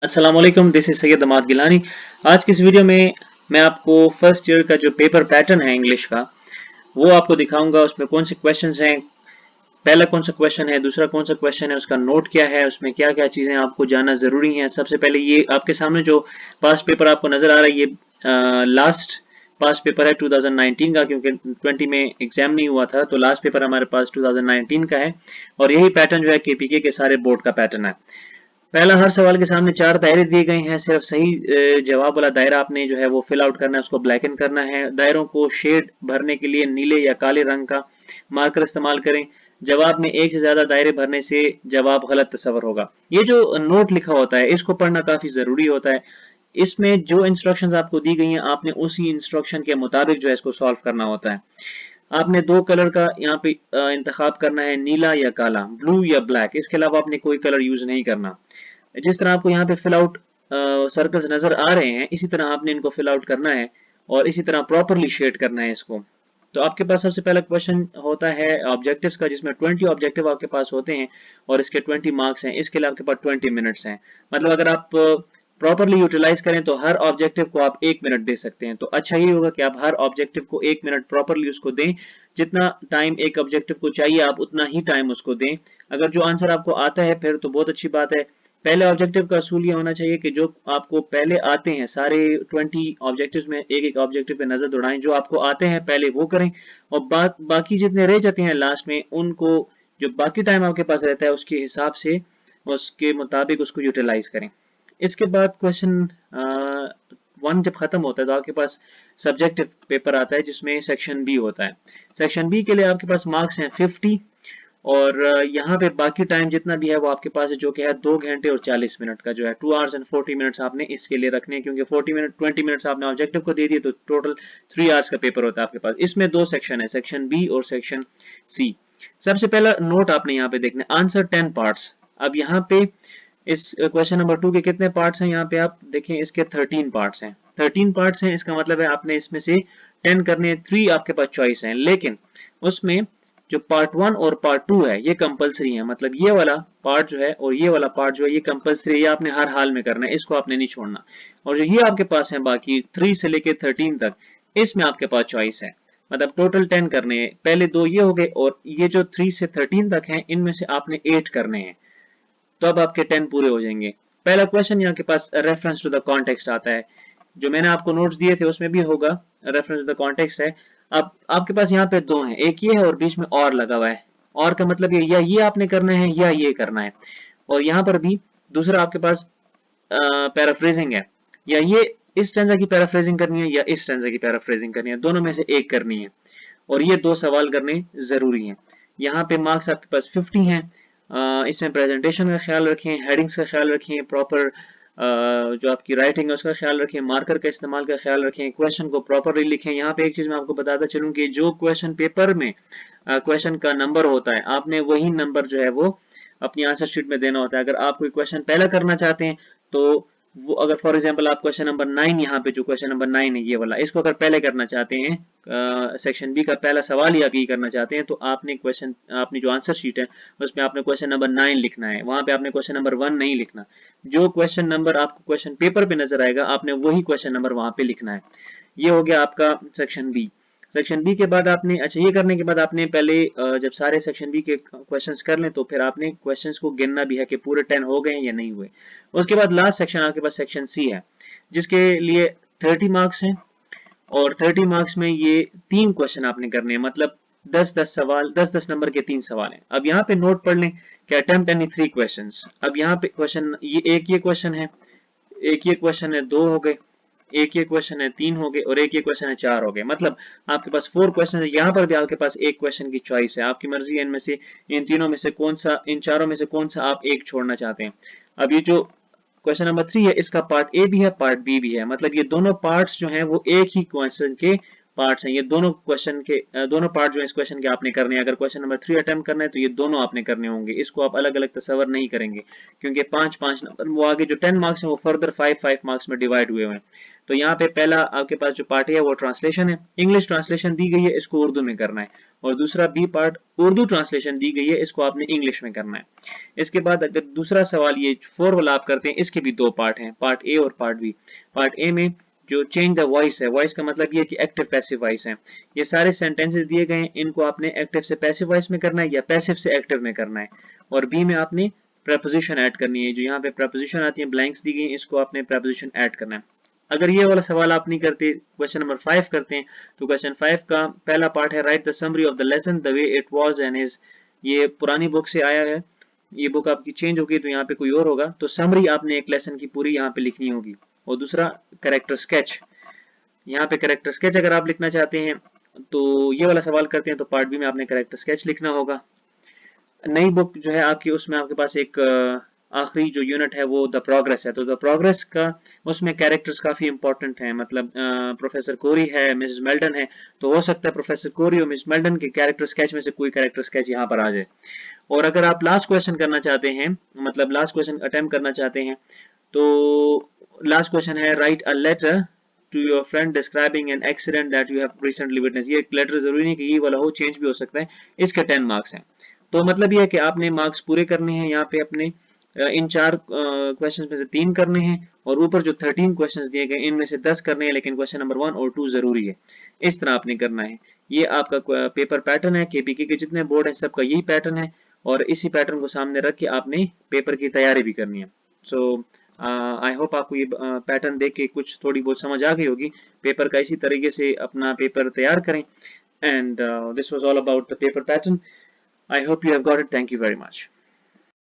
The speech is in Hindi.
अस्सलाम वालेकुम, दिस इज सैयद अमाद गिलानी। आज की इस वीडियो में मैं आपको फर्स्ट ईयर का जो पेपर पैटर्न है इंग्लिश का वो आपको दिखाऊंगा। उसमें कौन से क्वेश्चंस हैं, पहला कौन सा क्वेश्चन है, दूसरा कौन सा क्वेश्चन है, उसका नोट क्या है, उसमें क्या क्या चीज़ें आपको जानना ज़रूरी हैं। सबसे पहले ये आपके सामने जो पास्ट पेपर आपको नज़र आ रहा है ये लास्ट पास्ट पेपर है 2019 का, क्योंकि 20 में एग्जाम नहीं हुआ था तो लास्ट पेपर हमारे पास 2019 का है। और यही पैटर्न जो है केपीके के सारे बोर्ड का पैटर्न है। पहला, हर सवाल के सामने 4 दायरे दिए गए हैं। सिर्फ सही जवाब वाला दायरा आपने जो है वो फिल आउट करना है, उसको ब्लैकन करना है। दायरों को शेड भरने के लिए नीले या काले रंग का मार्कर इस्तेमाल करें। जवाब में एक से ज्यादा दायरे भरने से जवाब गलत तस्वर होगा। ये जो नोट लिखा होता है इसको पढ़ना काफी जरूरी होता है। इसमें जो इंस्ट्रक्शंस आपको दी गई हैं आपने उसी इंस्ट्रक्शन के मुताबिक जो है इसको सॉल्व करना होता है। आपने दो कलर का यहाँ पे इंतखाब करना है, नीला या काला, ब्लू या ब्लैक। इसके अलावा आपने कोई कलर यूज नहीं करना। जिस तरह आपको यहाँ पे फिल आउट सर्कल्स नजर आ रहे हैं इसी तरह आपने इनको फिल आउट करना है और इसी तरह प्रॉपरली शेड करना है इसको। तो आपके पास सबसे पहला क्वेश्चन होता है ऑब्जेक्टिव्स का, जिसमें 20 ऑब्जेक्टिव आपके पास होते हैं और इसके 20 मार्क्स हैं। इसके लिए आपके पास 20 मिनट्स हैं। मतलब अगर आप प्रॉपरली यूटिलाइज करें तो हर ऑब्जेक्टिव को आप 1 मिनट दे सकते हैं। तो अच्छा ये होगा कि आप हर ऑब्जेक्टिव को 1 मिनट प्रॉपरली उसको दें। जितना टाइम एक ऑब्जेक्टिव को चाहिए आप उतना ही टाइम उसको दें। अगर जो आंसर आपको आता है फिर तो बहुत अच्छी बात है। पहले ऑब्जेक्टिव का असूल ये होना चाहिए कि जो आपको पहले आते हैं, सारे 20 ऑब्जेक्टिव्स में एक एक ऑब्जेक्टिव पे नजर दौड़ाएं, जो आपको आते हैं पहले वो करें और बाकी जितने रह जाते हैं लास्ट में उनको, जो बाकी टाइम आपके पास रहता है उसके हिसाब से उसके मुताबिक उसको यूटिलाइज करें। इसके बाद क्वेश्चन 1 जब खत्म होता है तो आपके पास सब्जेक्टिव पेपर आता है जिसमें सेक्शन बी होता है। सेक्शन बी के लिए आपके पास मार्क्स हैं 50 और यहाँ पे बाकी टाइम जितना भी है वो आपके पास है, जो कि है 2 घंटे और 40 मिनट का, जो है 2 आवर्स एंड 40 मिनट्स आपने इसके लिए रखने हैं, क्योंकि 20 मिनट्स आपने ऑब्जेक्टिव को दे दिए तो टोटल 3 आवर्स का पेपर होता है आपके पास। इसमें दो सेक्शन है, सेक्शन बी और सेक्शन सी। सबसे पहला नोट आपने यहाँ पे देखना, आंसर 10 पार्ट्स। अब यहाँ पे इस क्वेश्चन नंबर 2 के कितने पार्ट्स हैं, यहाँ पे आप देखें इसके 13 पार्ट्स हैं। 13 पार्ट्स हैं, इसका मतलब है आपने इसमें से 10 करने, 3 आपके पास चॉइस हैं, लेकिन उसमें जो पार्ट 1 और पार्ट 2 है ये कंपलसरी है। मतलब ये वाला पार्ट जो है और ये वाला पार्ट जो है ये कंपलसरी है, ये आपने हर हाल में करना है, इसको आपने नहीं छोड़ना। और जो ये आपके पास है बाकी 3 से लेके 13 तक, इसमें आपके पास चॉइस है। मतलब टोटल 10 करने हैं। पहले दो ये हो गए और ये जो 3 से 13 तक हैं इनमें से आपने 8 करने हैं, तो अब आपके 10 पूरे हो जाएंगे। पहला क्वेश्चन यहाँ के पास रेफरेंस टू द कॉन्टेक्स्ट आता है। जो मैंने आपको नोट्स दिए थे उसमें भी होगा, रेफरेंस टू द कॉन्टेक्स्ट है। अब आपके पास यहाँ पे दो हैं, एक ये है और बीच में और लगा हुआ है। और का मतलब ये या ये आपने करना है या ये करना है। और यहाँ पर भी दूसरा आपके पास पैराफ्रेजिंग है, या ये इस स्टैंजा की पैराफ्रेजिंग करनी है या इस स्टैंजा की पैराफ्रेजिंग करनी है, दोनों में से एक करनी है। और ये दो सवाल करने जरूरी हैं। यहाँ पे मार्क्स आपके पास 50 हैं। इसमें प्रेजेंटेशन का ख्याल रखें, हेडिंग्स का ख्याल रखें, प्रॉपर जो आपकी राइटिंग है उसका ख्याल रखें, मार्कर का इस्तेमाल का ख्याल रखें, क्वेश्चन को प्रॉपरली लिखें। यहाँ पे एक चीज मैं आपको बताता चलूँ कि जो क्वेश्चन पेपर में क्वेश्चन का नंबर होता है आपने वही नंबर जो है वो अपनी आंसर शीट में देना होता है। अगर आप कोई क्वेश्चन पहला करना चाहते हैं तो वो, अगर फॉर एग्जांपल आप क्वेश्चन नंबर 9, यहाँ पे जो क्वेश्चन नंबर 9 है ये वाला, इसको अगर पहले करना चाहते हैं, सेक्शन बी का पहला सवाल ही आप ये करना चाहते हैं, तो आपने क्वेश्चन, आपनी जो आंसर शीट है उसमें आपने क्वेश्चन नंबर 9 लिखना है, वहां पे आपने क्वेश्चन नंबर 1 नहीं लिखना। जो क्वेश्चन नंबर आपको क्वेश्चन पेपर पे नजर आएगा आपने वही क्वेश्चन नंबर वहां पे लिखना है। ये हो गया आपका सेक्शन बी। सेक्शन बी के बाद आपने, अच्छा ये करने के बाद आपने पहले जब सारे सेक्शन बी के क्वेश्चंस कर लें तो फिर आपने क्वेश्चंस को गिनना भी है कि पूरे 10 हो गए हैं या नहीं हुए। उसके बाद लास्ट सेक्शन आपके पास सेक्शन सी है, जिसके लिए 30 मार्क्स हैं और 30 मार्क्स में ये 3 क्वेश्चन आपने करने हैं। मतलब 10-10 सवाल, 10-10 नंबर के 3 सवाल हैं। अब यहाँ पे नोट पढ़ लें कि अटेम्प्ट एनी 3 क्वेश्चंस। अब यहाँ पे क्वेश्चन ये क्वेश्चन है, एक ये क्वेश्चन है, 2 हो गए, एक ये क्वेश्चन है, 3 हो गए और एक ये क्वेश्चन है, 4 हो गए। मतलब आपके पास 4 क्वेश्चन है। यहाँ पर भी आपके पास एक क्वेश्चन की चॉइस है, आपकी मर्जी है इनमें से, इन तीनों में से कौन सा, इन चारों में से कौन सा आप एक छोड़ना चाहते हैं। अब ये जो क्वेश्चन नंबर 3 है इसका पार्ट ए भी है पार्ट बी भी है। मतलब ये दोनों पार्ट्स जो हैं वो एक ही क्वेश्चन के पार्ट्स हैं। ये दोनों क्वेश्चन के दोनों पार्ट जो है इस क्वेश्चन के आपने करने हैं। अगर क्वेश्चन नंबर 3 अटेम्प्ट करना है तो ये दोनों आपने करने होंगे, इसको आप अलग अलग तस्वर नहीं करेंगे, क्योंकि 5-5 नंबर वो आगे जो 10 मार्क्स हैं वो फर्दर 5-5 मार्क्स में डिवाइड हुए हुए हैं। तो यहाँ पे पहला आपके पास जो पार्ट है वो ट्रांसलेशन है, इंग्लिश ट्रांसलेशन दी गई है, इसको उर्दू में करना है। और दूसरा बी पार्ट उर्दू ट्रांसलेशन दी गई है, इसको आपने इंग्लिश में करना है। इसके बाद अगर दूसरा सवाल ये 4 वाला आप करते हैं, इसके भी 2 पार्ट हैं, पार्ट ए और पार्ट बी। पार्ट ए में जो चेंज द वॉइस है, वॉइस का मतलब ये है कि एक्टिव पैसिव वॉइस है। ये सारे सेंटेंसेस दिए गए हैं, इनको आपने एक्टिव से पैसिव वॉइस में करना है या पैसिव से एक्टिव में करना है। और बी में आपने प्रपोजिशन ऐड करनी है, जो यहाँ पे प्रपोजिशन आती है, ब्लैंक्स दी गई हैं, इसको आपने प्रपोजिशन ऐड करना है। अगर ये वाला सवाल आप नहीं करते, क्वेश्चन नंबर 5 करते हैं, तो क्वेश्चन 5 का पहला पार्ट है right the summary of the lesson the way it was and is. ये पुरानी बुक से आया है, ये बुक आपकी चेंज होगी तो यहाँ पे कोई और होगा, तो समरी आपने एक लेसन की पूरी यहाँ पे लिखनी होगी। और दूसरा कैरेक्टर स्केच, यहाँ पे कैरेक्टर स्केच अगर आप लिखना चाहते हैं तो ये वाला सवाल करते हैं तो पार्ट बी में आपने कैरेक्टर स्केच लिखना होगा। नई बुक जो है आपकी, उसमें आपके पास एक आखिरी जो यूनिट है वो द प्रोग्रेस है, तो द प्रोग्रेस का उसमें कैरेक्टर्स काफी इंपॉर्टेंट हैं, मतलब प्रोफेसर कोरी है, मिसेस मेल्टन है, तो हो सकता है प्रोफेसर कोरी और मिसेस मेल्टन के कैरेक्टर स्केच में से कोई कैरेक्टर स्केच यहाँ पर आ जाए। और अगर आप लास्ट क्वेश्चन करना चाहते हैं, मतलब लास्ट क्वेश्चन अटेम्प्ट करना चाहते हैं, तो लास्ट क्वेश्चन है write a letter to your friend describing an accident that you have recently witness. ये लेटर जरूरी नहीं कि ये वाला हो, चेंज भी हो सकता है। इसके 10 मार्क्स हैं। तो मतलब ये है कि आपने मार्क्स पूरे करने हैं यहाँ पे अपने, इन 4 क्वेश्चन में से 3 करने हैं और ऊपर जो 13 क्वेश्चन दिए गए इनमें से 10 करने हैं, लेकिन क्वेश्चन नंबर 1 और 2 जरूरी है। इस तरह आपने करना है। ये आपका पेपर पैटर्न है, केपीके के जितने बोर्ड है सबका यही पैटर्न है और इसी पैटर्न को सामने रख के आपने पेपर की तैयारी भी करनी है। सो आई होप आपको ये पैटर्न देख के कुछ थोड़ी बहुत समझ आ गई होगी। पेपर का इसी तरीके से अपना पेपर तैयार करें। And this was all about the paper pattern. I hope you have got it. Thank you very much.